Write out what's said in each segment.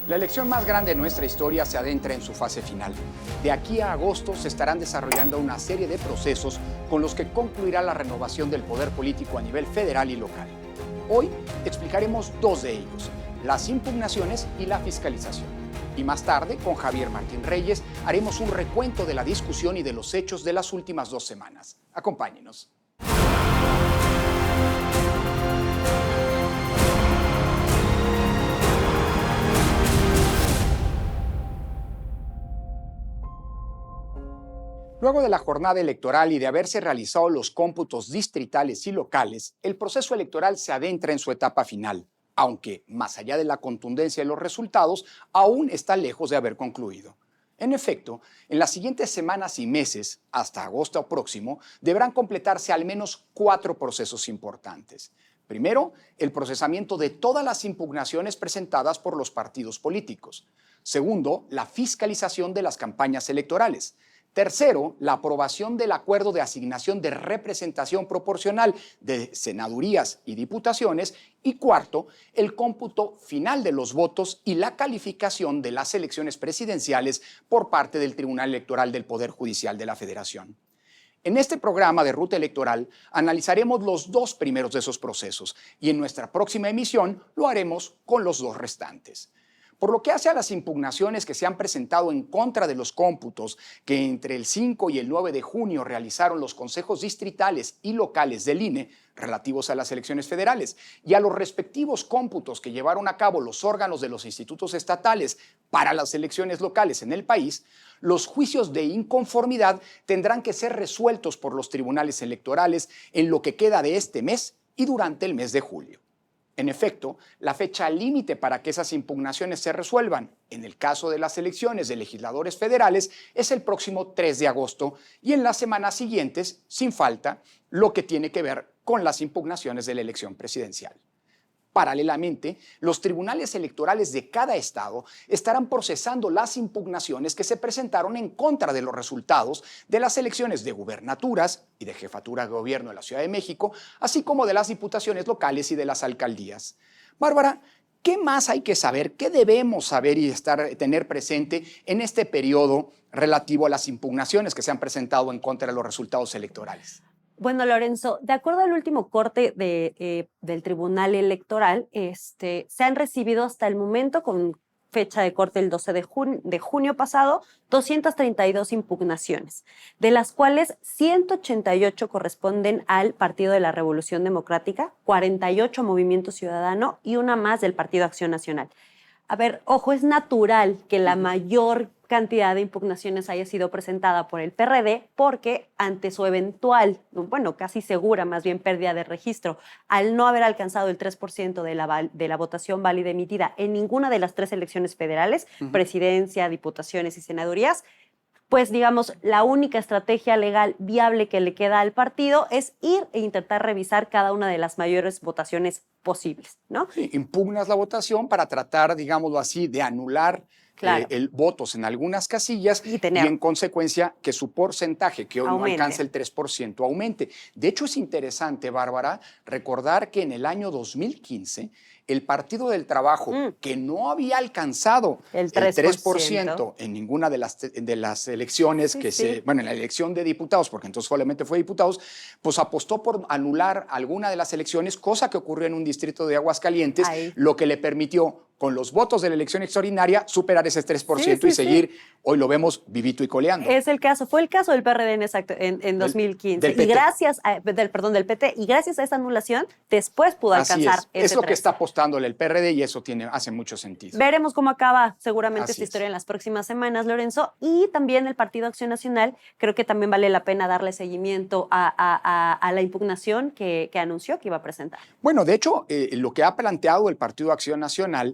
La elección más grande de nuestra historia se adentra en su fase final. De aquí a agosto se estarán desarrollando una serie de procesos con los que concluirá la renovación del poder político a nivel federal y local. Hoy explicaremos dos de ellos, las impugnaciones y la fiscalización. Y más tarde, con Javier Martín Reyes, haremos un recuento de la discusión y de los hechos de las últimas 2 semanas. Acompáñenos. Luego de la jornada electoral y de haberse realizado los cómputos distritales y locales, el proceso electoral se adentra en su etapa final, aunque, más allá de la contundencia de los resultados, aún está lejos de haber concluido. En efecto, en las siguientes semanas y meses, hasta agosto próximo, deberán completarse al menos 4 procesos importantes. Primero, el procesamiento de todas las impugnaciones presentadas por los partidos políticos. Segundo, la fiscalización de las campañas electorales. Tercero, la aprobación del acuerdo de asignación de representación proporcional de senadurías y diputaciones. Y cuarto, el cómputo final de los votos y la calificación de las elecciones presidenciales por parte del Tribunal Electoral del Poder Judicial de la Federación. En este programa de Ruta Electoral analizaremos los 2 primeros de esos procesos y en nuestra próxima emisión lo haremos con los 2 restantes. Por lo que hace a las impugnaciones que se han presentado en contra de los cómputos que entre el 5 y el 9 de junio realizaron los consejos distritales y locales del INE relativos a las elecciones federales y a los respectivos cómputos que llevaron a cabo los órganos de los institutos estatales para las elecciones locales en el país, los juicios de inconformidad tendrán que ser resueltos por los tribunales electorales en lo que queda de este mes y durante el mes de julio. En efecto, la fecha límite para que esas impugnaciones se resuelvan, en el caso de las elecciones de legisladores federales, es el próximo 3 de agosto y en las semanas siguientes, sin falta, lo que tiene que ver con las impugnaciones de la elección presidencial. Paralelamente, los tribunales electorales de cada estado estarán procesando las impugnaciones que se presentaron en contra de los resultados de las elecciones de gubernaturas y de jefatura de gobierno de la Ciudad de México, así como de las diputaciones locales y de las alcaldías. Bárbara, ¿qué más hay que saber? ¿Qué debemos saber y tener presente en este periodo relativo a las impugnaciones que se han presentado en contra de los resultados electorales? Bueno, Lorenzo, de acuerdo al último corte del Tribunal Electoral, se han recibido hasta el momento, con fecha de corte el 12 de junio pasado, 232 impugnaciones, de las cuales 188 corresponden al Partido de la Revolución Democrática, 48 Movimiento Ciudadano y una más del Partido Acción Nacional. A ver, ojo, es natural que la mayor cantidad de impugnaciones haya sido presentada por el PRD porque ante su eventual, bueno, casi segura más bien pérdida de registro, al no haber alcanzado el 3% de la votación válida emitida en ninguna de las 3 elecciones federales, presidencia, diputaciones y senadurías, pues digamos, la única estrategia legal viable que le queda al partido es ir e intentar revisar cada una de las mayores votaciones posibles, ¿no? Sí, impugnas la votación para tratar, digámoslo así, de anular votos en algunas casillas y en consecuencia que su porcentaje, que hoy no alcanza el 3%, aumente. De hecho, es interesante, Bárbara, recordar que en el año 2015 el Partido del Trabajo, que no había alcanzado el 3% en ninguna de las elecciones bueno, en la elección de diputados, porque entonces solamente fue diputados, pues apostó por anular alguna de las elecciones, cosa que ocurrió en un distrito de Aguascalientes, lo que le permitió, con los votos de la elección extraordinaria, superar ese 3% y seguir, hoy lo vemos, vivito y coleando. Fue el caso del PRD en 2015. Del y gracias del PT, y gracias a esa anulación, después pudo alcanzar ese 3%. Es lo que está apostándole el PRD y eso hace mucho sentido. Veremos cómo acaba seguramente esta historia en las próximas semanas, Lorenzo, y también el Partido Acción Nacional, creo que también vale la pena darle seguimiento a la impugnación que anunció que iba a presentar. Bueno, de hecho, lo que ha planteado el Partido Acción Nacional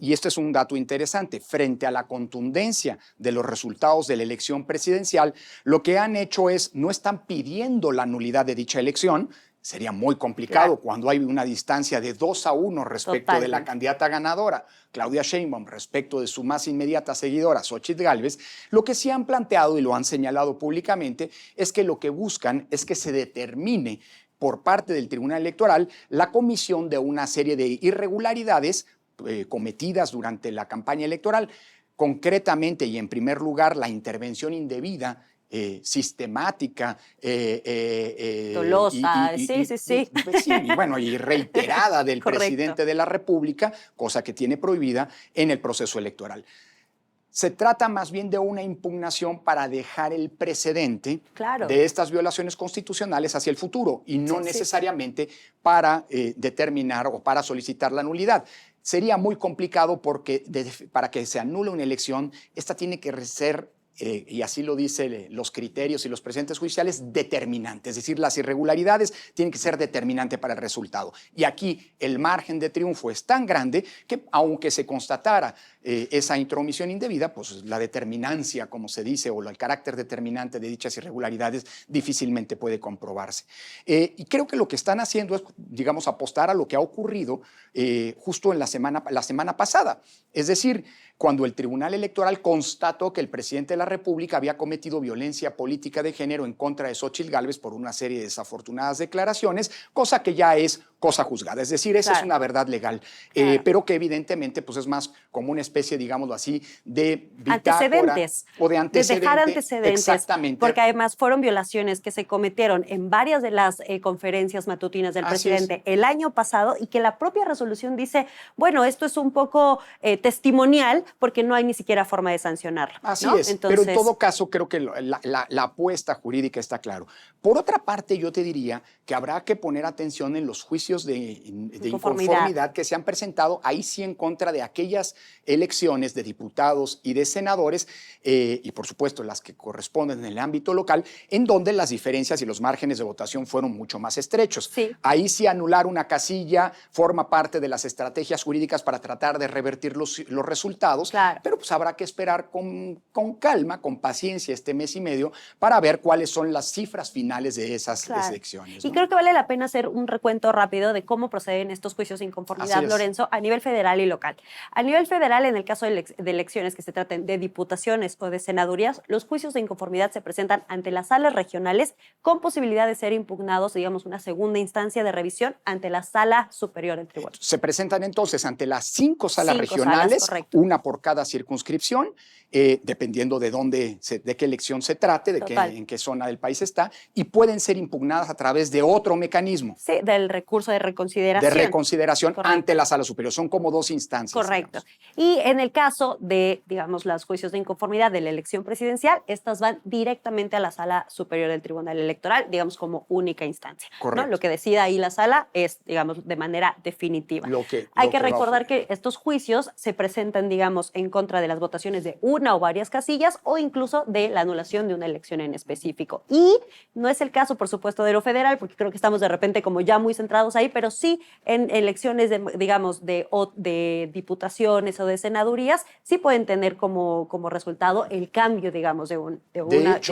y esto es un dato interesante, frente a la contundencia de los resultados de la elección presidencial, lo que han hecho no están pidiendo la nulidad de dicha elección. Sería muy complicado cuando hay una distancia de 2-1 respecto de la candidata ganadora, Claudia Sheinbaum, respecto de su más inmediata seguidora, Xóchitl Gálvez. Lo que sí han planteado y lo han señalado públicamente es que lo que buscan es que se determine por parte del Tribunal Electoral la comisión de una serie de irregularidades cometidas durante la campaña electoral, concretamente y en primer lugar la intervención indebida, sistemática, Dolosa, sí. Pues sí, y reiterada del presidente de la República, cosa que tiene prohibida en el proceso electoral. Se trata más bien de una impugnación para dejar el precedente de estas violaciones constitucionales hacia el futuro y no necesariamente para determinar o para solicitar la nulidad. Sería muy complicado porque para que se anule una elección, esta tiene que ser, y así lo dicen los criterios y los precedentes judiciales, determinantes. Es decir, las irregularidades tienen que ser determinantes para el resultado. Y aquí el margen de triunfo es tan grande que aunque se constatara esa intromisión indebida, pues la determinancia, como se dice, o el carácter determinante de dichas irregularidades difícilmente puede comprobarse. Y creo que lo que están haciendo es, digamos, apostar a lo que ha ocurrido justo en la semana pasada. Es decir, cuando el Tribunal Electoral constató que el presidente de la República había cometido violencia política de género en contra de Xóchitl Gálvez por una serie de desafortunadas declaraciones, cosa que ya es cosa juzgada. Es decir, esa es una verdad legal, pero que evidentemente pues, es más como una especie, digámoslo así, de bitácora antecedentes. O de antecedentes. De dejar antecedentes. Exactamente. Porque además fueron violaciones que se cometieron en varias de las conferencias matutinas del presidente el año pasado y que la propia resolución dice, bueno, esto es un poco testimonial porque no hay ni siquiera forma de sancionarlo. Así ¿no? es, Entonces, pero en todo caso creo que la apuesta jurídica está claro. Por otra parte, yo te diría que habrá que poner atención en los juicios de inconformidad que se han presentado, ahí sí en contra de aquellas elecciones de diputados y de senadores, y por supuesto las que corresponden en el ámbito local, en donde las diferencias y los márgenes de votación fueron mucho más estrechos. Sí. Ahí sí anular una casilla forma parte de las estrategias jurídicas para tratar de revertir los resultados, claro. Pero pues habrá que esperar con calma, con paciencia este mes y medio para ver cuáles son las cifras finales de esas elecciones, ¿no? Y creo que vale la pena hacer un recuento rápido de cómo proceden estos juicios de inconformidad, Lorenzo, a nivel federal y local. A nivel federal, en el caso de elecciones que se traten de diputaciones o de senadurías, los juicios de inconformidad se presentan ante las salas regionales con posibilidad de ser impugnados, digamos, una segunda instancia de revisión ante la sala superior del tribunal. Se presentan entonces ante las 5 salas regionales, una por cada circunscripción, dependiendo de qué elección se trate, en qué zona del país está, y pueden ser impugnadas a través de otro mecanismo. Sí, del recurso de reconsideración. De reconsideración ante la sala superior. Son como 2 instancias. Correcto. Digamos. Y en el caso de, digamos, los juicios de inconformidad de la elección presidencial, estas van directamente a la sala superior del Tribunal Electoral, digamos, como única instancia. Correcto. ¿no? Lo que decida ahí la sala es, digamos, de manera definitiva. Hay que recordar que estos juicios se presentan, digamos, en contra de las votaciones de una o varias casillas o incluso de la anulación de una elección en específico. Y no es el caso, por supuesto, de lo federal, porque creo que estamos de repente como ya muy centrados ahí, pero sí en elecciones, digamos, de diputaciones o de senadurías, sí pueden tener como resultado el cambio, digamos, de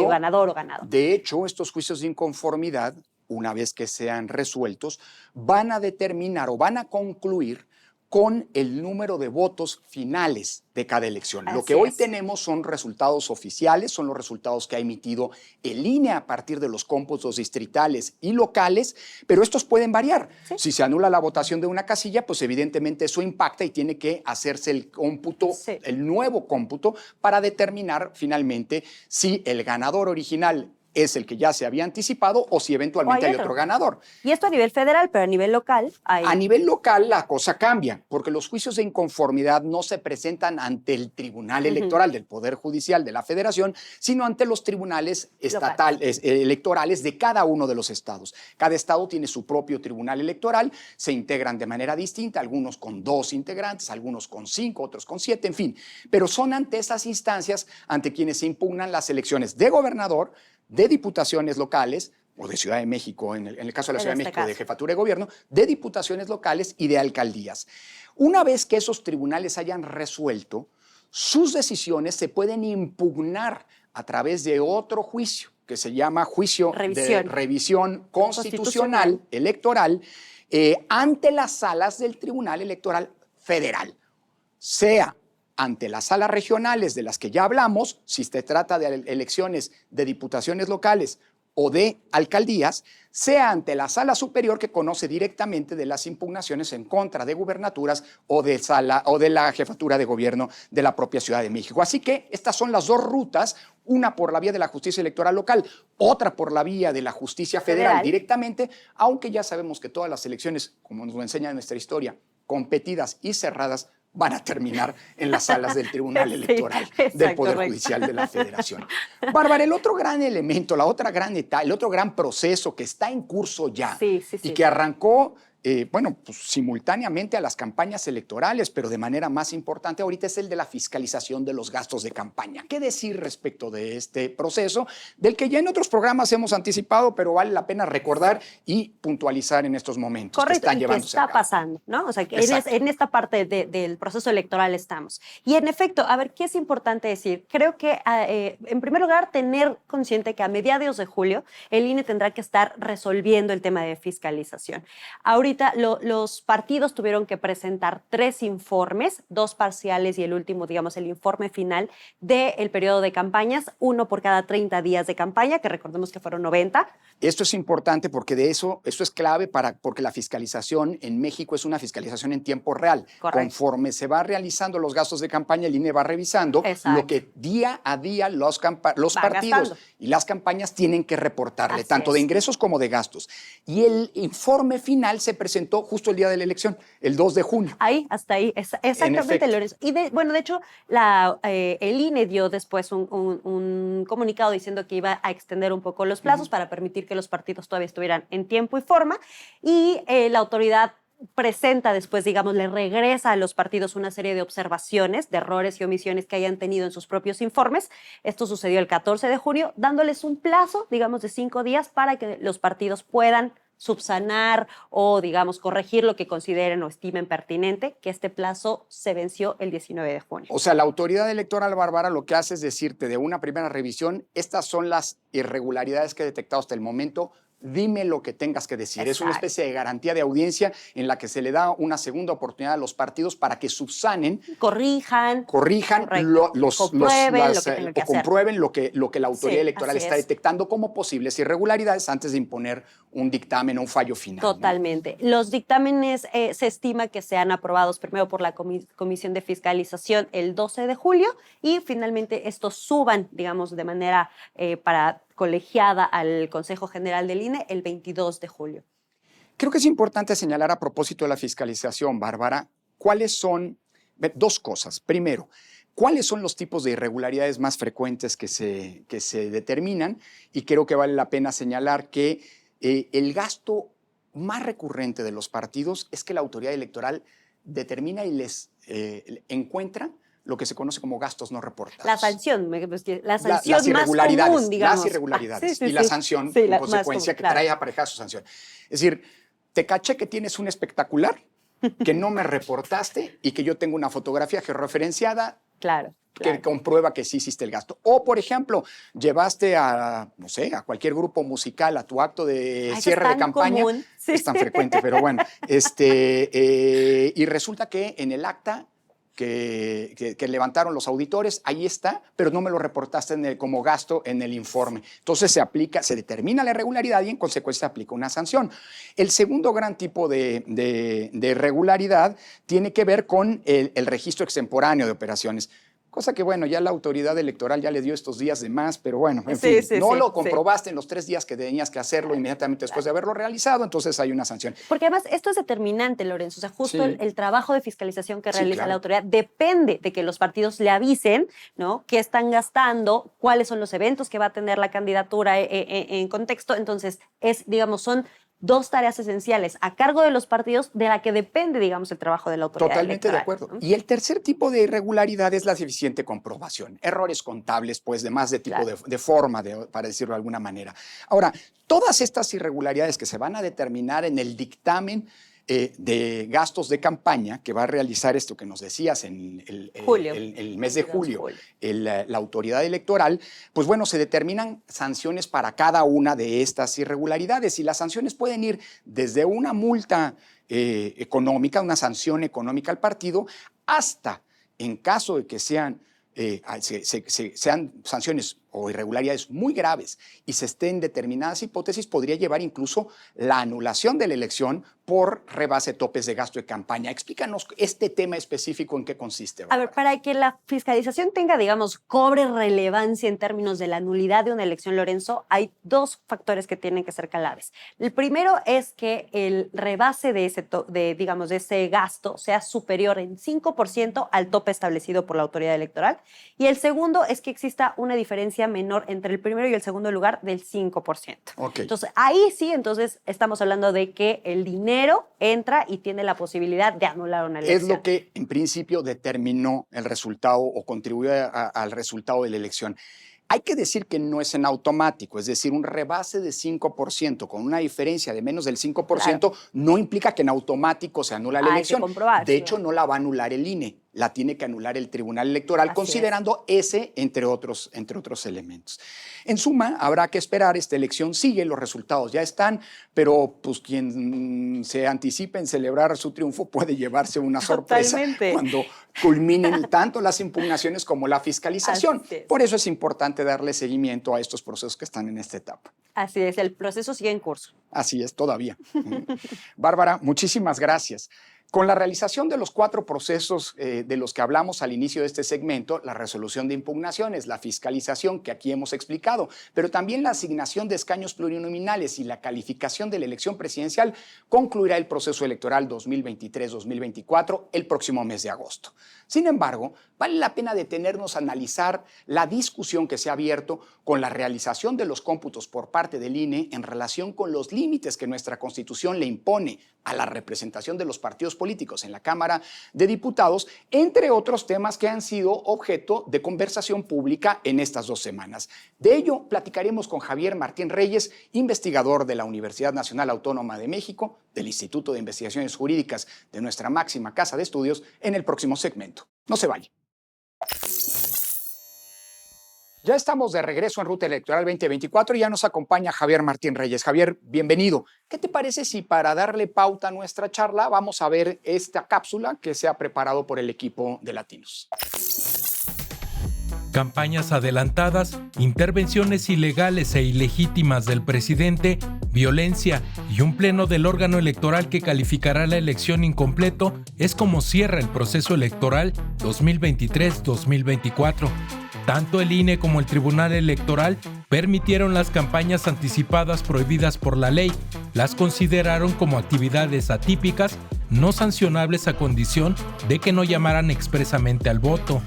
ganador o ganado. De hecho, estos juicios de inconformidad, una vez que sean resueltos, van a determinar o van a concluir con el número de votos finales de cada elección. Lo que hoy tenemos son resultados oficiales, son los resultados que ha emitido el INE a partir de los cómputos distritales y locales, pero estos pueden variar. ¿Sí? Si se anula la votación de una casilla, pues evidentemente eso impacta y tiene que hacerse el cómputo, el nuevo cómputo, para determinar finalmente si el ganador original es el que ya se había anticipado o si eventualmente hay otro ganador. Y esto a nivel federal, pero a nivel local hay... A nivel local la cosa cambia, porque los juicios de inconformidad no se presentan ante el Tribunal Electoral del Poder Judicial de la Federación, sino ante los tribunales electorales de cada uno de los estados. Cada estado tiene su propio tribunal electoral, se integran de manera distinta, algunos con 2 integrantes, algunos con 5, otros con 7, en fin. Pero son ante esas instancias ante quienes se impugnan las elecciones de gobernador, de diputaciones locales, o de Ciudad de México, en el caso de la Ciudad de México, de jefatura de gobierno, de diputaciones locales y de alcaldías. Una vez que esos tribunales hayan resuelto, sus decisiones se pueden impugnar a través de otro juicio, que se llama juicio de revisión constitucional electoral, ante las salas del Tribunal Electoral Federal, sea ante las salas regionales de las que ya hablamos, si se trata de elecciones de diputaciones locales o de alcaldías, sea ante la sala superior que conoce directamente de las impugnaciones en contra de gubernaturas o de la jefatura de gobierno de la propia Ciudad de México. Así que estas son las dos rutas, una por la vía de la justicia electoral local, otra por la vía de la justicia federal directamente, aunque ya sabemos que todas las elecciones, como nos lo enseña nuestra historia, competidas y cerradas, van a terminar en las salas del Tribunal Electoral del Poder Judicial de la Federación. Bárbara, el otro gran elemento, la otra gran etapa, el otro gran proceso que está en curso ya y que arrancó pues, simultáneamente a las campañas electorales, pero de manera más importante ahorita es el de la fiscalización de los gastos de campaña. ¿Qué decir respecto de este proceso, del que ya en otros programas hemos anticipado, pero vale la pena recordar y puntualizar en estos momentos? Correcto, que están llevándose a cabo? ¿Qué está pasando? ¿No? O sea, que en esta parte del proceso electoral estamos. Y en efecto, a ver, ¿qué es importante decir? Creo que, en primer lugar, tener consciente que a mediados de julio el INE tendrá que estar resolviendo el tema de fiscalización. Ahorita los partidos tuvieron que presentar 3 informes, 2 parciales y el último, digamos, el informe final del periodo de campañas, uno por cada 30 días de campaña, que recordemos que fueron 90. Esto es importante porque eso es clave porque la fiscalización en México es una fiscalización en tiempo real. Correcto. Conforme se va realizando los gastos de campaña, el INE va revisando lo que día a día los partidos gastando. Y las campañas tienen que reportarle, tanto de ingresos como de gastos. Y el informe final se presentó justo el día de la elección, el 2 de junio. Hasta ahí, exactamente, Lorenzo. Y de hecho, el INE dio después un comunicado diciendo que iba a extender un poco los plazos para permitir que los partidos todavía estuvieran en tiempo y forma. Y la autoridad presenta después, digamos, le regresa a los partidos una serie de observaciones, de errores y omisiones que hayan tenido en sus propios informes. Esto sucedió el 14 de junio, dándoles un plazo, digamos, de 5 días para que los partidos puedan subsanar o, digamos, corregir lo que consideren o estimen pertinente, que este plazo se venció el 19 de junio. O sea, la autoridad electoral, Bárbara, lo que hace es decirte de una primera revisión, estas son las irregularidades que he detectado hasta el momento, dime lo que tengas que decir. Exacto. Es una especie de garantía de audiencia en la que se le da una segunda oportunidad a los partidos para que subsanen, corrijan, comprueben lo que la autoridad electoral está detectando como posibles irregularidades antes de imponer un dictamen o un fallo final. Totalmente. ¿No? Los dictámenes se estima que sean aprobados primero por la Comisión de Fiscalización el 12 de julio y finalmente estos suban, digamos, de manera para colegiada al Consejo General del INE el 22 de julio. Creo que es importante señalar a propósito de la fiscalización, Bárbara, cuáles son 2 cosas. Primero, ¿cuáles son los tipos de irregularidades más frecuentes que se determinan? Y creo que vale la pena señalar que el gasto más recurrente de los partidos es que la autoridad electoral determina y les encuentra lo que se conoce como gastos no reportados. La sanción más común, digamos. Las irregularidades y la sanción, en consecuencia, que trae aparejada su sanción. Es decir, te caché que tienes un espectacular que no me reportaste y que yo tengo una fotografía georreferenciada que comprueba que sí hiciste el gasto. O, por ejemplo, llevaste a cualquier grupo musical a tu acto de cierre de campaña. Sí. Es tan frecuente, pero bueno. Y resulta que en el acta que levantaron los auditores, ahí está, pero no me lo reportaste como gasto en el informe. Entonces se determina la irregularidad y en consecuencia se aplica una sanción. El segundo gran tipo de irregularidad tiene que ver con el registro extemporáneo de operaciones. Cosa que, bueno, ya la autoridad electoral ya le dio estos días de más, pero bueno, en fin, no lo comprobaste en los 3 días que tenías que hacerlo inmediatamente después de haberlo realizado, entonces hay una sanción. Porque además esto es determinante, Lorenzo, o sea, justo el trabajo de fiscalización que realiza la autoridad depende de que los partidos le avisen, ¿no?, qué están gastando, cuáles son los eventos que va a tener la candidatura en contexto, entonces son 2 tareas esenciales a cargo de los partidos de la que depende, digamos, el trabajo de la autoridad Totalmente electoral. De acuerdo. ¿No? Y el tercer tipo de irregularidad es la deficiente comprobación. Errores contables, pues, de más de tipo de forma, para decirlo de alguna manera. Ahora, todas estas irregularidades que se van a determinar en el dictamen de gastos de campaña que va a realizar esto que nos decías en el mes de julio, la autoridad electoral, pues bueno, se determinan sanciones para cada una de estas irregularidades y las sanciones pueden ir desde una multa económica, una sanción económica al partido, hasta, en caso de que sean sanciones o irregularidades muy graves y se estén determinadas hipótesis, podría llevar incluso la anulación de la elección por rebase topes de gasto de campaña. Explícanos este tema específico, ¿en qué consiste, Bárbara? A ver, para que la fiscalización tenga, digamos, cobre relevancia en términos de la nulidad de una elección, Lorenzo, hay dos factores que tienen que ser claves. El primero es que el rebase de ese gasto sea superior en 5% al tope establecido por la autoridad electoral. Y el segundo es que exista una diferencia menor entre el primero y el segundo lugar del 5%. Okay. Entonces, ahí sí, estamos hablando de que el dinero entra y tiene la posibilidad de anular una elección. Es lo que en principio determinó el resultado o contribuyó al resultado de la elección. Hay que decir que no es en automático, es decir, un rebase de 5% con una diferencia de menos del 5% claro, no implica que en automático se anula la elección. De hecho, no la va a anular el INE, la tiene que anular el Tribunal Electoral, así considerando ese entre otros elementos. En suma, habrá que esperar, esta elección sigue, los resultados ya están, pero pues quien se anticipe en celebrar su triunfo puede llevarse una sorpresa cuando culminen tanto las impugnaciones como la fiscalización. Por eso es importante darle seguimiento a estos procesos que están en esta etapa. Así es, el proceso sigue en curso. Así es, todavía. Bárbara, muchísimas gracias. Con la realización de los 4 procesos de los que hablamos al inicio de este segmento, la resolución de impugnaciones, la fiscalización que aquí hemos explicado, pero también la asignación de escaños plurinominales y la calificación de la elección presidencial, concluirá el proceso electoral 2023-2024 el próximo mes de agosto. Sin embargo, vale la pena detenernos a analizar la discusión que se ha abierto con la realización de los cómputos por parte del INE en relación con los límites que nuestra Constitución le impone a la representación de los partidos políticos en la Cámara de Diputados, entre otros temas que han sido objeto de conversación pública en estas 2 semanas. De ello platicaremos con Javier Martín Reyes, investigador de la Universidad Nacional Autónoma de México, del Instituto de Investigaciones Jurídicas de nuestra máxima casa de estudios, en el próximo segmento. No se vaya. Ya estamos de regreso en Ruta Electoral 2024 y ya nos acompaña Javier Martín Reyes. Javier, bienvenido. ¿Qué te parece si para darle pauta a nuestra charla vamos a ver esta cápsula que se ha preparado por el equipo de Latinos? Campañas adelantadas, intervenciones ilegales e ilegítimas del presidente, violencia y un pleno del órgano electoral que calificará la elección incompleto es como cierra el proceso electoral 2023-2024. Tanto el INE como el Tribunal Electoral permitieron las campañas anticipadas prohibidas por la ley. Las consideraron como actividades atípicas, no sancionables a condición de que no llamaran expresamente al voto.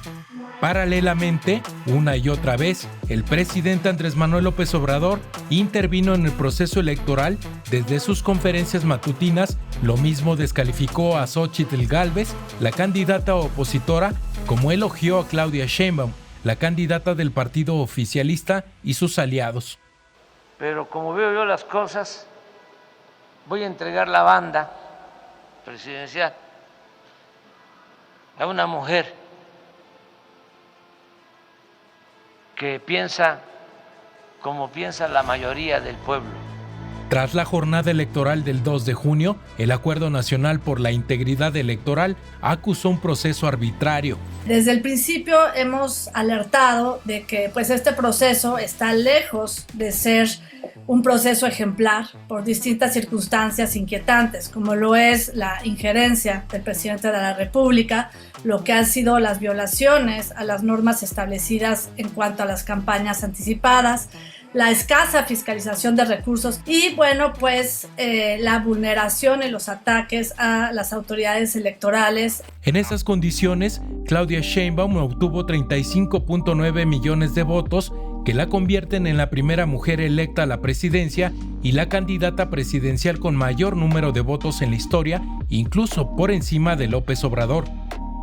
Paralelamente, una y otra vez, el presidente Andrés Manuel López Obrador intervino en el proceso electoral desde sus conferencias matutinas. Lo mismo descalificó a Xóchitl Gálvez, la candidata opositora, como elogió a Claudia Sheinbaum, la candidata del partido oficialista, y sus aliados. Pero como veo yo las cosas, voy a entregar la banda presidencial a una mujer que piensa como piensa la mayoría del pueblo. Tras la jornada electoral del 2 de junio, el Acuerdo Nacional por la Integridad Electoral acusó un proceso arbitrario. Desde el principio hemos alertado de que este proceso está lejos de ser un proceso ejemplar por distintas circunstancias inquietantes, como lo es la injerencia del presidente de la República, lo que han sido las violaciones a las normas establecidas en cuanto a las campañas anticipadas, la escasa fiscalización de recursos y la vulneración y los ataques a las autoridades electorales. En esas condiciones, Claudia Sheinbaum obtuvo 35.9 millones de votos que la convierten en la primera mujer electa a la presidencia y la candidata presidencial con mayor número de votos en la historia, incluso por encima de López Obrador.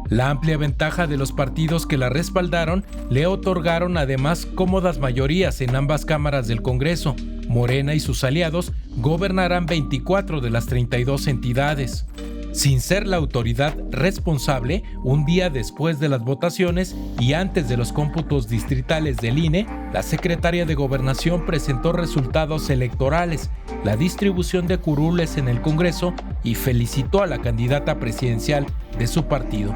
La amplia ventaja de los partidos que la respaldaron le otorgaron además cómodas mayorías en ambas cámaras del Congreso. Morena y sus aliados gobernarán 24 de las 32 entidades. Sin ser la autoridad responsable, un día después de las votaciones y antes de los cómputos distritales del INE, la secretaria de Gobernación presentó resultados electorales, la distribución de curules en el Congreso y felicitó a la candidata presidencial de su partido.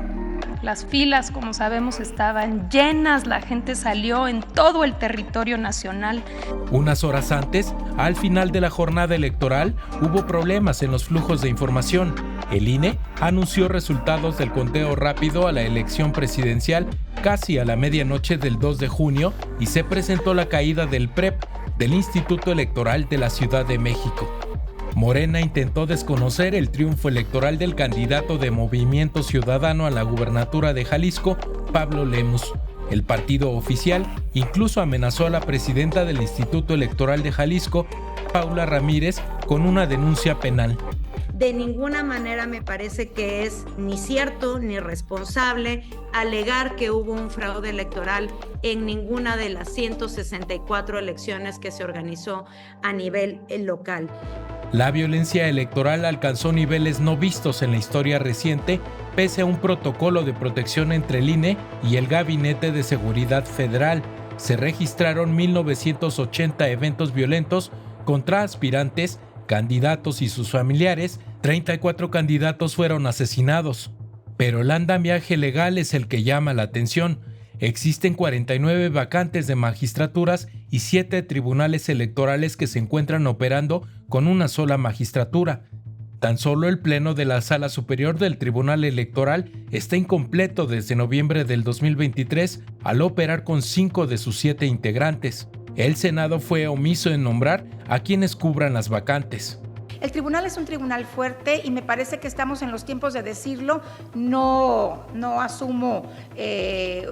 Las filas, como sabemos, estaban llenas, la gente salió en todo el territorio nacional. Unas horas antes, al final de la jornada electoral, hubo problemas en los flujos de información. El INE anunció resultados del conteo rápido a la elección presidencial casi a la medianoche del 2 de junio y se presentó la caída del PREP, del Instituto Electoral de la Ciudad de México. Morena intentó desconocer el triunfo electoral del candidato de Movimiento Ciudadano a la gubernatura de Jalisco, Pablo Lemus. El partido oficial incluso amenazó a la presidenta del Instituto Electoral de Jalisco, Paula Ramírez, con una denuncia penal. De ninguna manera me parece que es ni cierto ni responsable alegar que hubo un fraude electoral en ninguna de las 164 elecciones que se organizó a nivel local. La violencia electoral alcanzó niveles no vistos en la historia reciente, pese a un protocolo de protección entre el INE y el Gabinete de Seguridad Federal. Se registraron 1980 eventos violentos contra aspirantes, candidatos y sus familiares. 34 candidatos fueron asesinados. Pero el andamiaje legal es el que llama la atención. Existen 49 vacantes de magistraturas y 7 tribunales electorales que se encuentran operando con una sola magistratura. Tan solo el pleno de la Sala Superior del Tribunal Electoral está incompleto desde noviembre del 2023 al operar con 5 de sus 7 integrantes. El Senado fue omiso en nombrar a quienes cubran las vacantes. El tribunal es un tribunal fuerte y me parece que estamos en los tiempos de decirlo. No asumo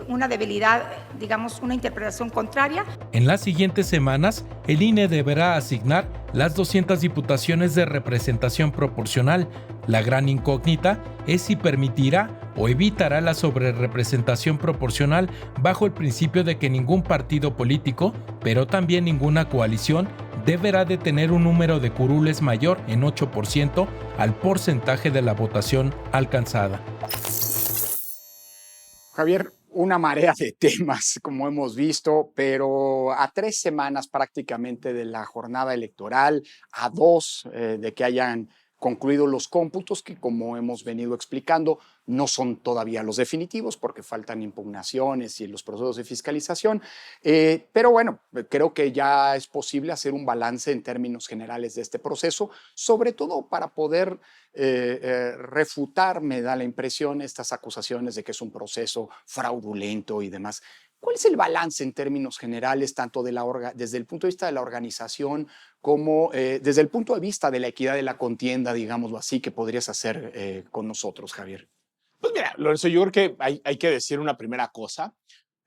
una debilidad, digamos, una interpretación contraria. En las siguientes semanas, el INE deberá asignar las 200 diputaciones de representación proporcional. La gran incógnita es si permitirá o evitará la sobrerepresentación proporcional bajo el principio de que ningún partido político, pero también ninguna coalición, deberá de tener un número de curules mayor en 8% al porcentaje de la votación alcanzada. Javier, una marea de temas, como hemos visto, pero a 3 semanas prácticamente de la jornada electoral, a 2 de que hayan concluido los cómputos, que como hemos venido explicando, no son todavía los definitivos porque faltan impugnaciones y los procesos de fiscalización. Pero bueno, creo que ya es posible hacer un balance en términos generales de este proceso, sobre todo para poder refutar, me da la impresión, estas acusaciones de que es un proceso fraudulento y demás. ¿Cuál es el balance en términos generales, tanto desde el punto de vista de la organización como desde el punto de vista de la equidad de la contienda, digámoslo así, que podrías hacer con nosotros, Javier? Pues mira, Lorenzo, yo creo que hay que decir una primera cosa.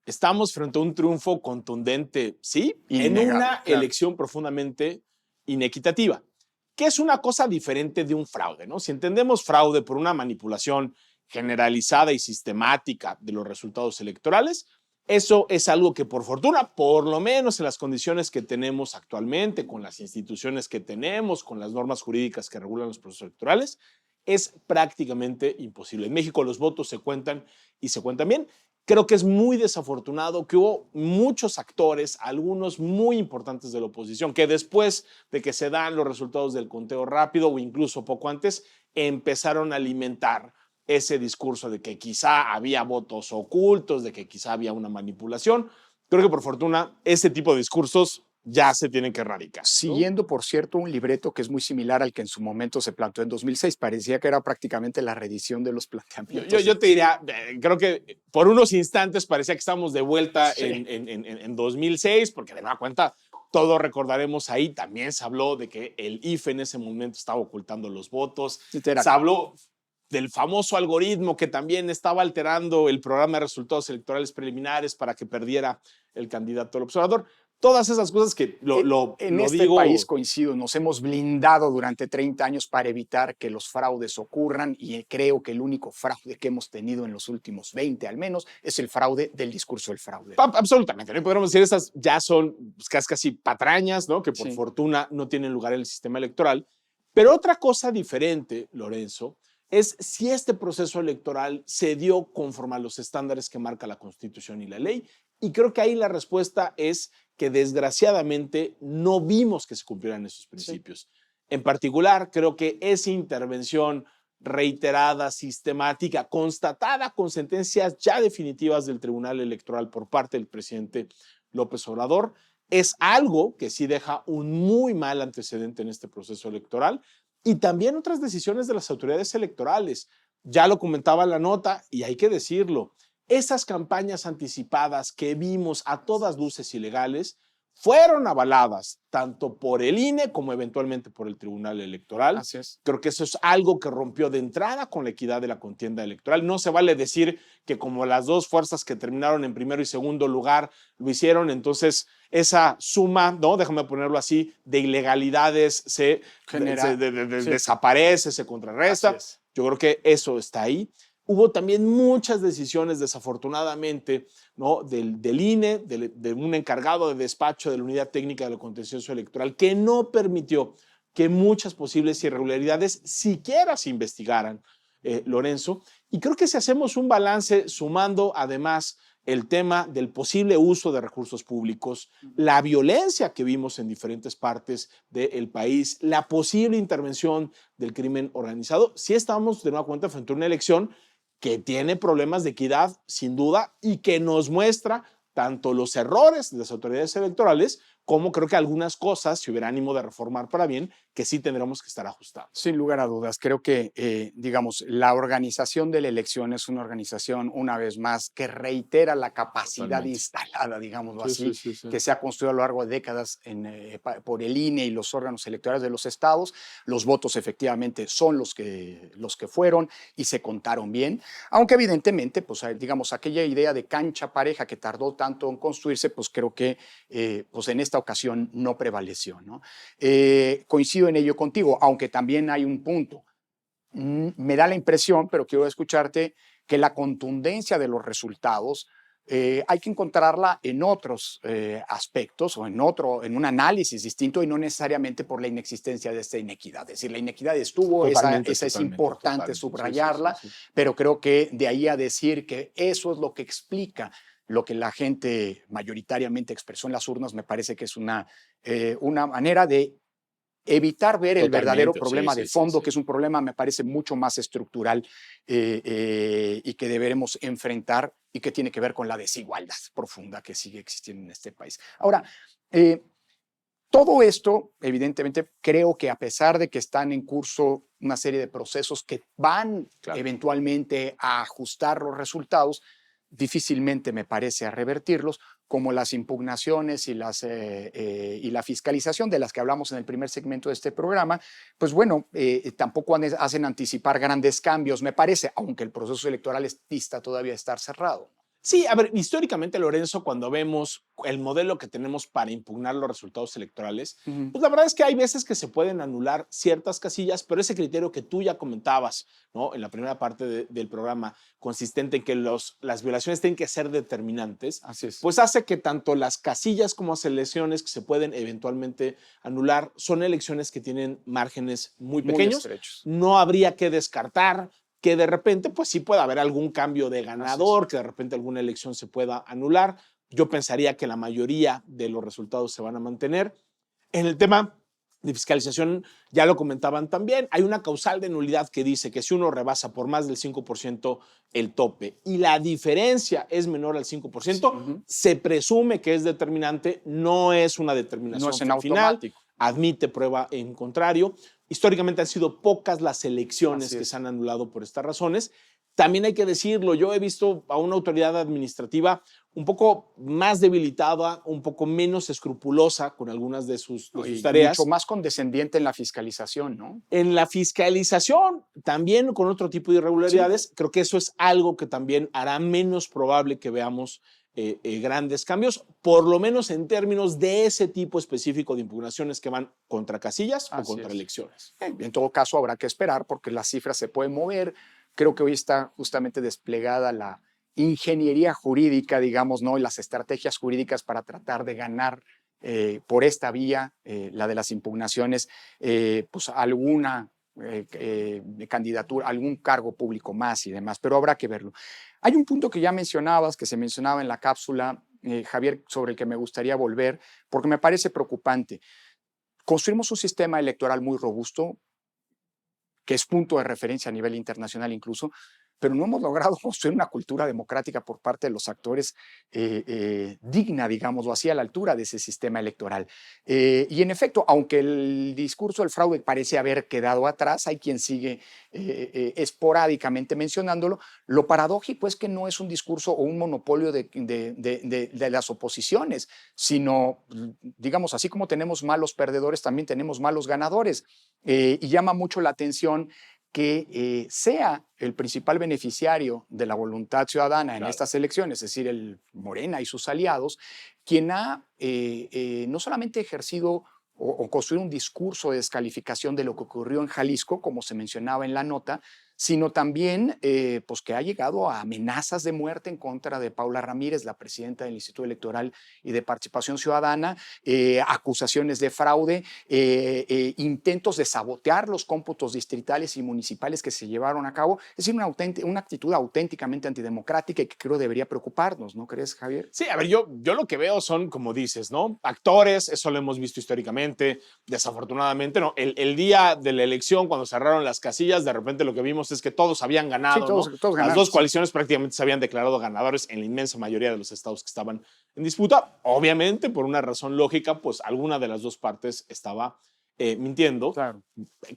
Estamos frente a un triunfo contundente, sí, en una elección profundamente inequitativa, que es una cosa diferente de un fraude, ¿no? Si entendemos fraude por una manipulación generalizada y sistemática de los resultados electorales, eso es algo que por fortuna, por lo menos en las condiciones que tenemos actualmente, con las instituciones que tenemos, con las normas jurídicas que regulan los procesos electorales, es prácticamente imposible. En México los votos se cuentan y se cuentan bien. Creo que es muy desafortunado que hubo muchos actores, algunos muy importantes de la oposición, que después de que se dan los resultados del conteo rápido o incluso poco antes, empezaron a alimentar ese discurso de que quizá había votos ocultos, de que quizá había una manipulación. Creo que por fortuna ese tipo de discursos ya se tienen que erradicar, ¿no? Siguiendo, por cierto, un libreto que es muy similar al que en su momento se planteó en 2006. Parecía que era prácticamente la reedición de los planteamientos. Yo te diría, creo que por unos instantes parecía que estábamos de vuelta en 2006, porque de nueva cuenta todos recordaremos ahí, también se habló de que el IFE en ese momento estaba ocultando los votos. Se habló del famoso algoritmo que también estaba alterando el programa de resultados electorales preliminares para que perdiera el candidato al observador. Todas esas cosas que en este país, coincido, nos hemos blindado durante 30 años para evitar que los fraudes ocurran y creo que el único fraude que hemos tenido en los últimos 20 al menos es el fraude del discurso del fraude. Absolutamente, ¿no? Podríamos decir, estas ya son casi patrañas, ¿no? Que por fortuna no tienen lugar en el sistema electoral. Pero otra cosa diferente, Lorenzo, es si este proceso electoral se dio conforme a los estándares que marca la Constitución y la ley. Y creo que ahí la respuesta es que desgraciadamente no vimos que se cumplieran esos principios. En particular, creo que esa intervención reiterada, sistemática, constatada con sentencias ya definitivas del Tribunal Electoral por parte del presidente López Obrador, es algo que sí deja un muy mal antecedente en este proceso electoral y también otras decisiones de las autoridades electorales. Ya lo comentaba la nota y hay que decirlo, esas campañas anticipadas que vimos a todas luces ilegales fueron avaladas tanto por el INE como eventualmente por el Tribunal Electoral. Así es. Creo que eso es algo que rompió de entrada con la equidad de la contienda electoral. No se vale decir que como las dos fuerzas que terminaron en primero y segundo lugar lo hicieron, entonces esa suma, ¿no? Déjame ponerlo así, de ilegalidades se desaparece, se contrarresta. Yo creo que eso está ahí. Hubo también muchas decisiones, desafortunadamente, ¿no? del INE, de un encargado de despacho de la Unidad Técnica de lo Contencioso Electoral, que no permitió que muchas posibles irregularidades siquiera se investigaran, Lorenzo. Y creo que si hacemos un balance sumando además el tema del posible uso de recursos públicos, la violencia que vimos en diferentes partes del país, la posible intervención del crimen organizado, sí estamos de nueva cuenta frente a una elección que tiene problemas de equidad, sin duda, y que nos muestra tanto los errores de las autoridades electorales como creo que algunas cosas, si hubiera ánimo de reformar para bien, que sí tendremos que estar ajustando. Sin lugar a dudas, creo que, digamos, la organización de la elección es una organización, una vez más, que reitera la capacidad Totalmente. instalada, digámoslo Sí, así, sí. que se ha construido a lo largo de décadas por el INE y los órganos electorales de los estados. Los votos efectivamente son los que fueron y se contaron bien, aunque evidentemente, pues, digamos, aquella idea de cancha pareja que tardó tanto en construirse, pues creo que pues en esta ocasión no prevaleció, ¿no? Coincido en ello contigo, aunque también hay un punto. Me da la impresión, pero quiero escucharte, que la contundencia de los resultados hay que encontrarla en otros aspectos o en un análisis distinto y no necesariamente por la inexistencia de esta inequidad. Es decir, la inequidad estuvo, esa es importante subrayarla, sí. Pero creo que de ahí a decir que eso es lo que explica lo que la gente mayoritariamente expresó en las urnas, me parece que es una manera de evitar ver el verdadero problema de fondo, que es un problema, me parece, mucho más estructural y que deberemos enfrentar y que tiene que ver con la desigualdad profunda que sigue existiendo en este país. Ahora, todo esto, evidentemente, creo que a pesar de que están en curso una serie de procesos que van eventualmente a ajustar los resultados, difícilmente me parece a revertirlos, como las impugnaciones y la fiscalización de las que hablamos en el primer segmento de este programa, pues bueno, tampoco hacen anticipar grandes cambios, me parece, aunque el proceso electoral dista todavía estar cerrado. Sí, a ver, históricamente, Lorenzo, cuando vemos el modelo que tenemos para impugnar los resultados electorales, pues la verdad es que hay veces que se pueden anular ciertas casillas, pero ese criterio que tú ya comentabas, ¿no? En la primera parte del programa, consistente en que las violaciones tienen que ser determinantes, pues hace que tanto las casillas como las elecciones que se pueden eventualmente anular son elecciones que tienen márgenes muy pequeños. No habría que descartar que de repente, pues sí puede haber algún cambio de ganador, que de repente alguna elección se pueda anular. Yo pensaría que la mayoría de los resultados se van a mantener. En el tema de fiscalización, ya lo comentaban también, hay una causal de nulidad que dice que si uno rebasa por más del 5% el tope y la diferencia es menor al 5%, se presume que es determinante, no es una determinación final, admite prueba en contrario. Históricamente han sido pocas las elecciones que se han anulado por estas razones. También hay que decirlo, yo he visto a una autoridad administrativa un poco más debilitada, un poco menos escrupulosa con algunas de sus tareas. Mucho más condescendiente en la fiscalización, ¿no? En la fiscalización, también con otro tipo de irregularidades, creo que eso es algo que también hará menos probable que veamos grandes cambios, por lo menos en términos de ese tipo específico de impugnaciones que van contra casillas o contra elecciones. En todo caso, habrá que esperar porque las cifras se pueden mover. Creo que hoy está justamente desplegada la ingeniería jurídica, digamos, ¿no? Y las estrategias jurídicas para tratar de ganar por esta vía, la de las impugnaciones, pues alguna candidatura, algún cargo público más y demás, pero habrá que verlo. Hay un punto que ya mencionabas, que se mencionaba en la cápsula, Javier, sobre el que me gustaría volver, porque me parece preocupante. Construimos un sistema electoral muy robusto, que es punto de referencia a nivel internacional incluso, pero no hemos logrado construir una cultura democrática por parte de los actores digna, digámoslo así, a la altura de ese sistema electoral. Y en efecto, aunque el discurso del fraude parece haber quedado atrás, hay quien sigue esporádicamente mencionándolo. Lo paradójico es que no es un discurso o un monopolio de las oposiciones, sino, digamos, así como tenemos malos perdedores, también tenemos malos ganadores. Y llama mucho la atención que sea el principal beneficiario de la voluntad ciudadana en estas elecciones, es decir, el Morena y sus aliados, quien ha no solamente ejercido o construido un discurso de descalificación de lo que ocurrió en Jalisco, como se mencionaba en la nota, sino también pues que ha llegado a amenazas de muerte en contra de Paula Ramírez, la presidenta del Instituto Electoral y de Participación Ciudadana, acusaciones de fraude, intentos de sabotear los cómputos distritales y municipales que se llevaron a cabo. Es decir, una actitud auténticamente antidemocrática y que creo debería preocuparnos, ¿no crees, Javier? Sí, a ver, yo lo que veo son, como dices, ¿no? Actores, eso lo hemos visto históricamente, desafortunadamente, ¿no? El día de la elección, cuando cerraron las casillas, de repente lo que vimos es que todos habían ganado, sí, todos, ¿no? todos ganaron, las dos coaliciones prácticamente se habían declarado ganadores en la inmensa mayoría de los estados que estaban en disputa. Obviamente, por una razón lógica, pues alguna de las dos partes estaba mintiendo. Claro.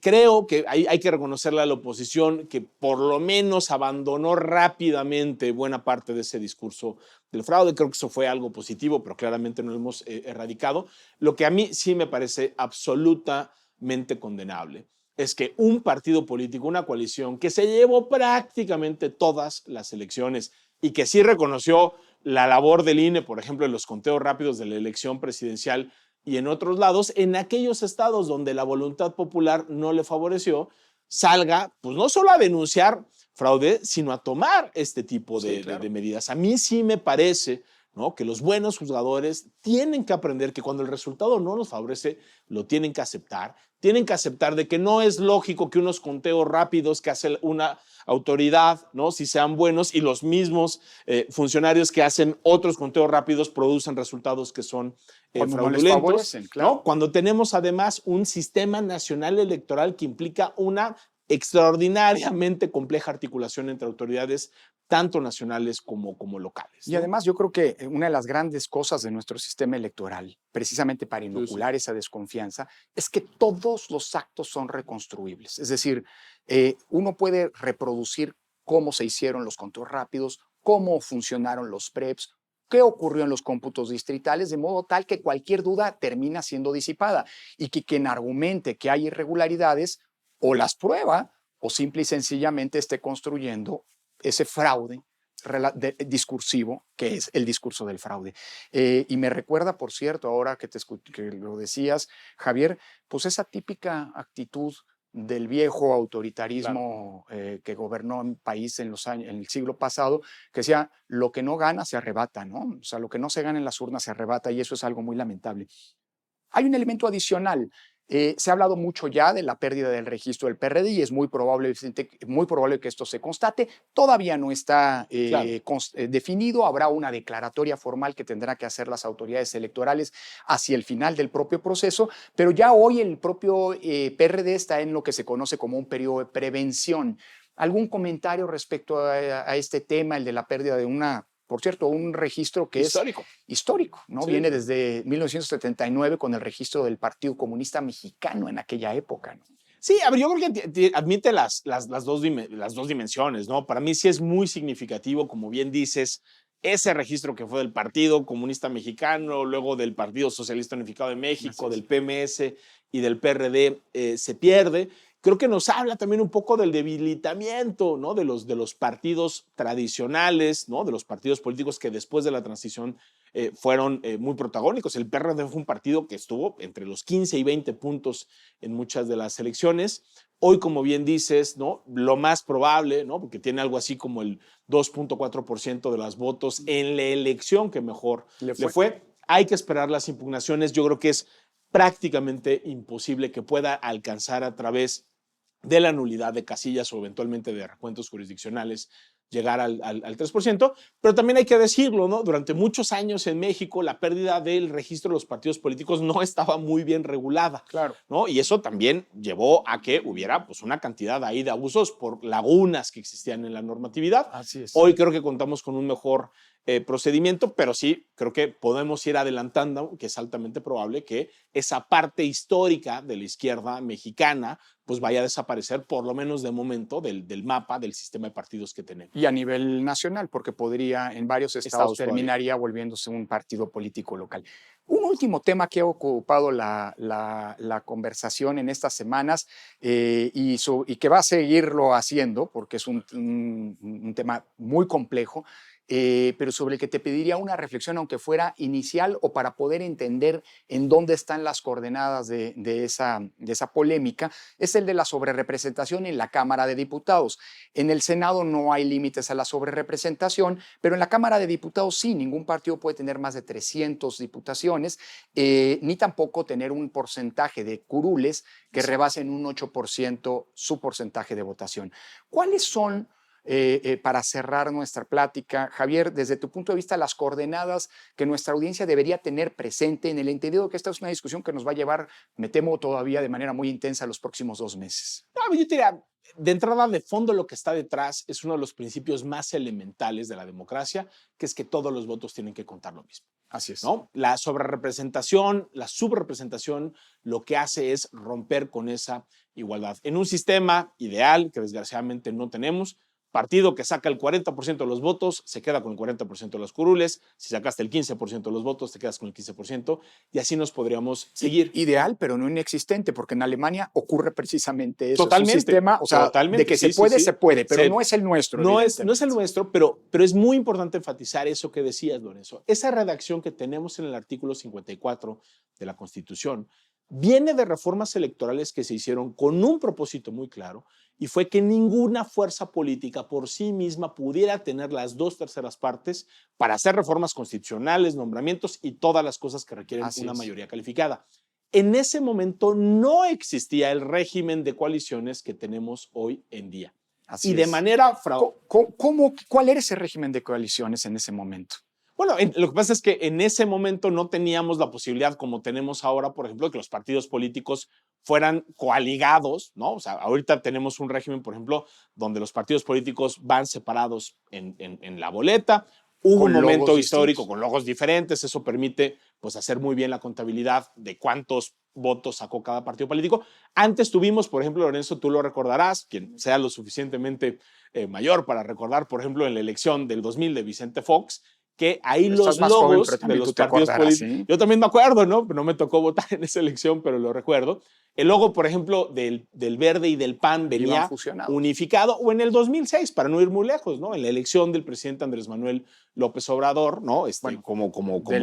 Creo que hay que reconocerle a la oposición que por lo menos abandonó rápidamente buena parte de ese discurso del fraude. Creo que eso fue algo positivo, pero claramente no lo hemos erradicado. Lo que a mí sí me parece absolutamente condenable es que un partido político, una coalición que se llevó prácticamente todas las elecciones y que sí reconoció la labor del INE, por ejemplo, en los conteos rápidos de la elección presidencial y en otros lados, en aquellos estados donde la voluntad popular no le favoreció, salga, pues no solo a denunciar fraude, sino a tomar este tipo de medidas. A mí sí me parece, ¿no?, que los buenos juzgadores tienen que aprender que cuando el resultado no nos favorece, lo tienen que aceptar de que no es lógico que unos conteos rápidos que hace una autoridad, ¿no?, si sean buenos y los mismos funcionarios que hacen otros conteos rápidos producen resultados que son fraudulentos, claro, ¿no? Cuando tenemos además un sistema nacional electoral que implica una extraordinariamente compleja articulación entre autoridades tanto nacionales como locales, ¿no? Y además yo creo que una de las grandes cosas de nuestro sistema electoral, precisamente para inocular esa desconfianza, es que todos los actos son reconstruibles. Es decir, uno puede reproducir cómo se hicieron los conteos rápidos, cómo funcionaron los PREPs, qué ocurrió en los cómputos distritales, de modo tal que cualquier duda termina siendo disipada y que quien argumente que hay irregularidades o las prueba o simple y sencillamente esté construyendo ese fraude discursivo que es el discurso del fraude. Y me recuerda, por cierto, ahora que lo decías, Javier, pues esa típica actitud del viejo autoritarismo, claro, que gobernó el país en el siglo pasado, que decía, lo que no gana se arrebata, ¿no? O sea, lo que no se gana en las urnas se arrebata, y eso es algo muy lamentable. Hay un elemento adicional. Se ha hablado mucho ya de la pérdida del registro del PRD y es muy probable que esto se constate. Todavía no está definido. Habrá una declaratoria formal que tendrán que hacer las autoridades electorales hacia el final del propio proceso, pero ya hoy el propio PRD está en lo que se conoce como un periodo de prevención. ¿Algún comentario respecto a este tema, el de la pérdida de por cierto, un registro que es histórico, ¿no? Sí. Viene desde 1979 con el registro del Partido Comunista Mexicano en aquella época, ¿no? Sí, a ver, yo creo que admite las dos dimensiones, ¿no? Para mí sí es muy significativo, como bien dices, ese registro que fue del Partido Comunista Mexicano, luego del Partido Socialista Unificado de México, del PMS y del PRD, se pierde. Creo que nos habla también un poco del debilitamiento, ¿no?, de los partidos tradicionales, ¿no?, de los partidos políticos que después de la transición fueron muy protagónicos. El PRD fue un partido que estuvo entre los 15 y 20 puntos en muchas de las elecciones. Hoy, como bien dices, ¿no?, lo más probable, ¿no?, porque tiene algo así como el 2.4% de los votos en la elección que mejor le fue. Hay que esperar las impugnaciones. Yo creo que es prácticamente imposible que pueda alcanzar a través de la nulidad de casillas o eventualmente de recuentos jurisdiccionales llegar al 3%, pero también hay que decirlo, ¿no? Durante muchos años en México la pérdida del registro de los partidos políticos no estaba muy bien regulada, claro, ¿no? Y eso también llevó a que hubiera pues una cantidad ahí de abusos por lagunas que existían en la normatividad. Así es. Hoy creo que contamos con un mejor procedimiento, pero sí creo que podemos ir adelantando que es altamente probable que esa parte histórica de la izquierda mexicana pues vaya a desaparecer, por lo menos de momento, del mapa del sistema de partidos que tenemos. Y a nivel nacional, porque podría en varios estados terminaría volviéndose un partido político local. Un último tema que ha ocupado la conversación en estas semanas y que va a seguirlo haciendo, porque es un tema muy complejo, pero sobre el que te pediría una reflexión, aunque fuera inicial o para poder entender en dónde están las coordenadas de esa polémica, es el de la sobrerepresentación en la Cámara de Diputados. En el Senado no hay límites a la sobrerepresentación, pero en la Cámara de Diputados sí, ningún partido puede tener más de 300 diputaciones, ni tampoco tener un porcentaje de curules que rebasen un 8% su porcentaje de votación. ¿Cuáles son, para cerrar nuestra plática, Javier, desde tu punto de vista, las coordenadas que nuestra audiencia debería tener presente en el entendido que esta es una discusión que nos va a llevar, me temo, todavía de manera muy intensa los próximos 2 meses? No, yo te diría, de entrada, de fondo, lo que está detrás es uno de los principios más elementales de la democracia, que es que todos los votos tienen que contar lo mismo. Así es. ¿No? La sobrerepresentación, la subrepresentación, lo que hace es romper con esa igualdad. En un sistema ideal, que desgraciadamente no tenemos, partido que saca el 40% de los votos se queda con el 40% de los curules. Si sacaste el 15% de los votos, te quedas con el 15%. Y así nos podríamos seguir. Ideal, pero no inexistente, porque en Alemania ocurre precisamente eso. Totalmente. Es un sistema, o sea, totalmente, de que sí, se puede, sí. se puede, pero no es el nuestro. No es el nuestro, pero es muy importante enfatizar eso que decías, Lorenzo. Esa redacción que tenemos en el artículo 54 de la Constitución viene de reformas electorales que se hicieron con un propósito muy claro, y fue que ninguna fuerza política por sí misma pudiera tener las 2/3 partes para hacer reformas constitucionales, nombramientos y todas las cosas que requieren una mayoría calificada. En ese momento no existía el régimen de coaliciones que tenemos hoy en día. Así y de es. manera ¿Cuál era ese régimen de coaliciones en ese momento? Bueno, lo que pasa es que en ese momento no teníamos la posibilidad, como tenemos ahora, por ejemplo, de que los partidos políticos fueran coaligados, ¿no? O sea, ahorita tenemos un régimen, por ejemplo, donde los partidos políticos van separados en la boleta. Hubo un momento histórico con logos diferentes, eso permite pues hacer muy bien la contabilidad de cuántos votos sacó cada partido político. Antes tuvimos, por ejemplo, Lorenzo, tú lo recordarás, quien sea lo suficientemente mayor para recordar, por ejemplo, en la elección del 2000 de Vicente Fox, que ahí los logos de los partidos políticos... ¿Sí? Yo también me acuerdo, ¿no? No me tocó votar en esa elección, pero lo recuerdo. El logo, por ejemplo, del Verde y del PAN venía unificado, o en el 2006, para no ir muy lejos, ¿no? En la elección del presidente Andrés Manuel López Obrador, ¿no? Como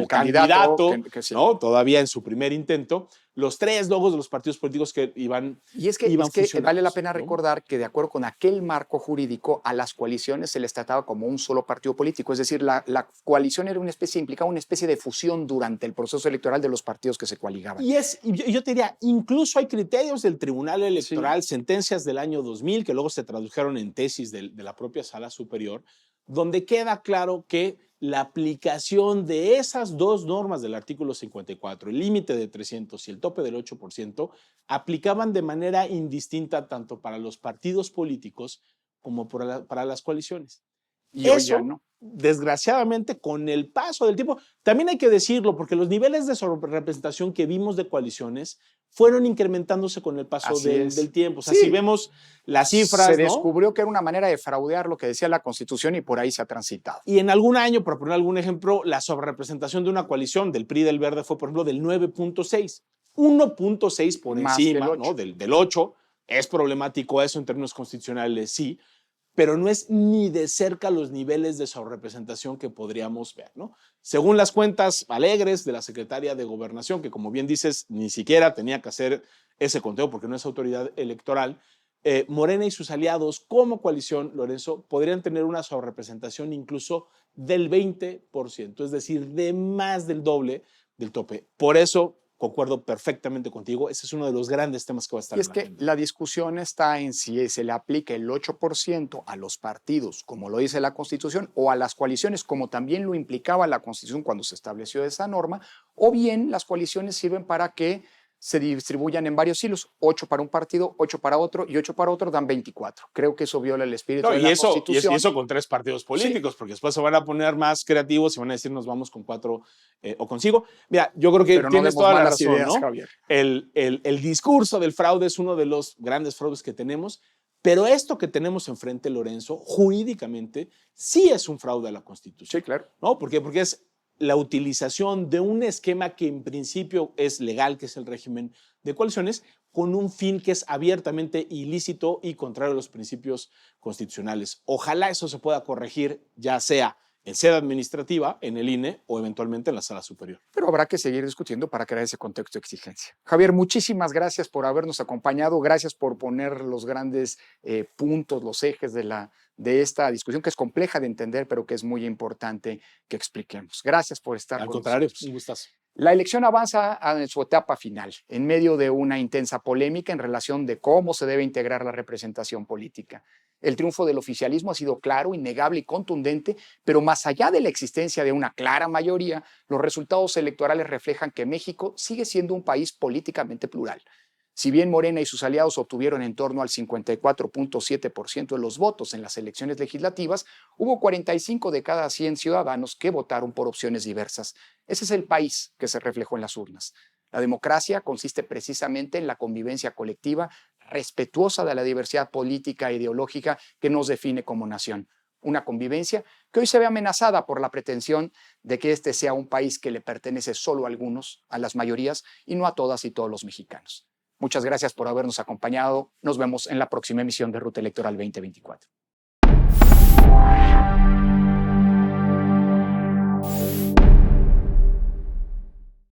candidato, sí. ¿No? Todavía en su primer intento, los 3 logos de los partidos políticos que iban Y es que vale la pena recordar que de acuerdo con aquel marco jurídico, a las coaliciones se les trataba como un solo partido político, es decir, la coalición era implicaba una especie de fusión durante el proceso electoral de los partidos que se coaligaban. Y yo te diría, incluso hay criterios del Tribunal Electoral, sentencias del año 2000, que luego se tradujeron en tesis de la propia Sala Superior, donde queda claro que la aplicación de esas 2 normas del artículo 54, el límite de 300 y el tope del 8%, aplicaban de manera indistinta tanto para los partidos políticos como para las coaliciones. Y eso, ya no. Desgraciadamente, con el paso del tiempo, también hay que decirlo, porque los niveles de sobrerepresentación que vimos de coaliciones fueron incrementándose con el paso del tiempo. O sea, si vemos las cifras, se descubrió que era una manera de fraudear lo que decía la Constitución y por ahí se ha transitado. Y en algún año, por poner algún ejemplo, la sobrerepresentación de una coalición del PRI y del Verde fue, por ejemplo, del 9.6. 1.6 por encima, ¿no? del 8. Es problemático eso en términos constitucionales, sí, pero no es ni de cerca los niveles de sobrerepresentación que podríamos ver, ¿no? Según las cuentas alegres de la secretaria de Gobernación, que como bien dices, ni siquiera tenía que hacer ese conteo porque no es autoridad electoral, Morena y sus aliados como coalición, Lorenzo, podrían tener una sobrerepresentación incluso del 20%, es decir, de más del doble del tope. Por eso concuerdo perfectamente contigo. Ese es uno de los grandes temas que va a estar Y es en la que agenda. la discusión está en si se le aplica el 8% a los partidos, como lo dice la Constitución, o a las coaliciones, como también lo implicaba la Constitución cuando se estableció esa norma, o bien las coaliciones sirven para que se distribuyan en varios hilos, 8 para un partido, 8 para otro y 8 para otro, dan 24. Creo que eso viola el espíritu No, de y la eso, Constitución. y eso con 3 partidos políticos, porque después se van a poner más creativos y van a decir nos vamos con 4 o consigo. Mira, yo creo que Pero no tienes demos toda la malas razón, ideas, ¿no? Javier. El discurso del fraude es uno de los grandes fraudes que tenemos, pero esto que tenemos enfrente, Lorenzo, jurídicamente, sí es un fraude a la Constitución. Sí, claro. ¿No? ¿Por qué? Porque es la utilización de un esquema que en principio es legal, que es el régimen de coaliciones, con un fin que es abiertamente ilícito y contrario a los principios constitucionales. Ojalá eso se pueda corregir, ya sea en sede administrativa, en el INE o eventualmente en la sala superior. Pero habrá que seguir discutiendo para crear ese contexto de exigencia. Javier, muchísimas gracias por habernos acompañado, gracias por poner los grandes puntos, los ejes de esta discusión que es compleja de entender, pero que es muy importante que expliquemos. Gracias por estar Al con contrario, nosotros. un gustazo. La elección avanza en su etapa final, en medio de una intensa polémica en relación de cómo se debe integrar la representación política. El triunfo del oficialismo ha sido claro, innegable y contundente, pero más allá de la existencia de una clara mayoría, los resultados electorales reflejan que México sigue siendo un país políticamente plural. Si bien Morena y sus aliados obtuvieron en torno al 54.7% de los votos en las elecciones legislativas, hubo 45 de cada 100 ciudadanos que votaron por opciones diversas. Ese es el país que se reflejó en las urnas. La democracia consiste precisamente en la convivencia colectiva, respetuosa de la diversidad política e ideológica que nos define como nación. Una convivencia que hoy se ve amenazada por la pretensión de que este sea un país que le pertenece solo a algunos, a las mayorías, y no a todas y todos los mexicanos. Muchas gracias por habernos acompañado. Nos vemos en la próxima emisión de Ruta Electoral 2024.